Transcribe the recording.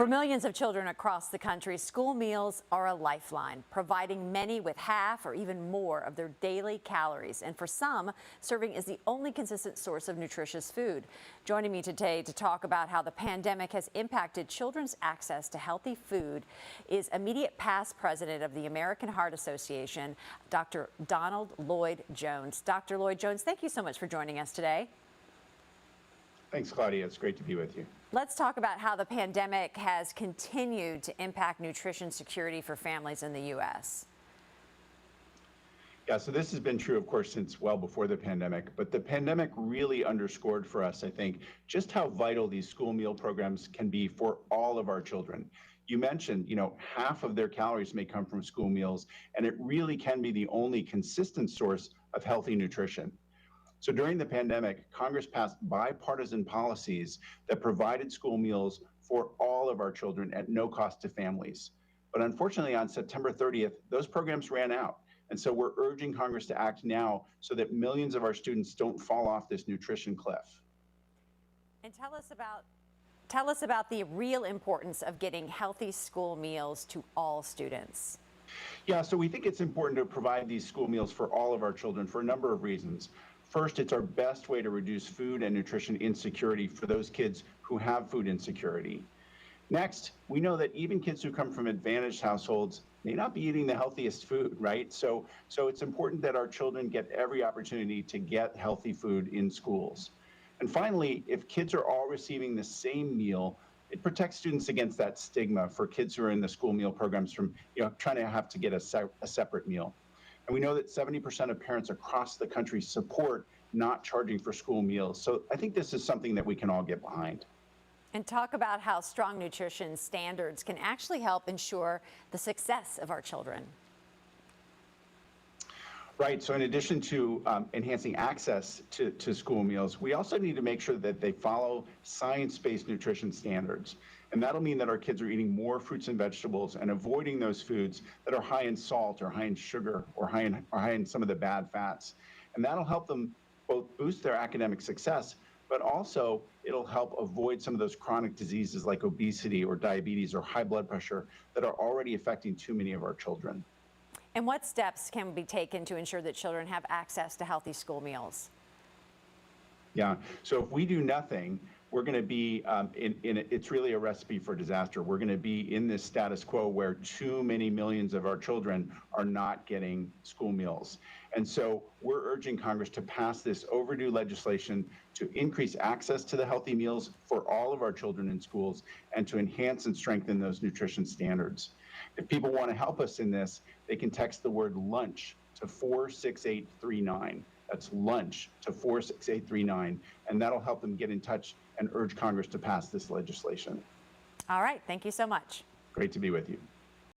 For millions of children across the country, school meals are a lifeline, providing many with half or even more of their daily calories. And for some, serving is the only consistent source of nutritious food. Joining me today to talk about how the pandemic has impacted children's access to healthy food is immediate past president of the American Heart Association, Dr. Donald Lloyd-Jones. Dr. Lloyd-Jones, thank you so much for joining us today. Thanks, Claudia. It's great to be with you. Let's talk about how the pandemic has continued to impact nutrition security for families in the U.S. Yeah, so this has been true, of course, since well before the pandemic, but the pandemic really underscored for us, I think, just how vital these school meal programs can be for all of our children. You mentioned, half of their calories may come from school meals, and it really can be the only consistent source of healthy nutrition. So during the pandemic, Congress passed bipartisan policies that provided school meals for all of our children at no cost to families. But unfortunately, on September 30th, those programs ran out. And so we're urging Congress to act now so that millions of our students don't fall off this nutrition cliff. And tell us about the real importance of getting healthy school meals to all students. Yeah, so we think it's important to provide these school meals for all of our children for a number of reasons. First, it's our best way to reduce food and nutrition insecurity for those kids who have food insecurity. Next, we know that even kids who come from advantaged households may not be eating the healthiest food, right? So it's important that our children get every opportunity to get healthy food in schools. And finally, if kids are all receiving the same meal, it protects students against that stigma for kids who are in the school meal programs from trying to have to get a separate meal. And we know that 70% of parents across the country support not charging for school meals. So I think this is something that we can all get behind. And talk about how strong nutrition standards can actually help ensure the success of our children. Right. So in addition to enhancing access to school meals, we also need to make sure that they follow science-based nutrition standards. And that'll mean that our kids are eating more fruits and vegetables and avoiding those foods that are high in salt or high in sugar or high in some of the bad fats. And that'll help them both boost their academic success, but also it'll help avoid some of those chronic diseases like obesity or diabetes or high blood pressure that are already affecting too many of our children. And what steps can be taken to ensure that children have access to healthy school meals? Yeah, so if we do nothing, we're going to be it's really a recipe for disaster. We're going to be in this status quo where too many millions of our children are not getting school meals. And so we're urging Congress to pass this overdue legislation to increase access to the healthy meals for all of our children in schools and to enhance and strengthen those nutrition standards. If people want to help us in this, they can text the word lunch to 46839. That's lunch to 46839, and that'll help them get in touch and urge Congress to pass this legislation. All right. Thank you so much. Great to be with you.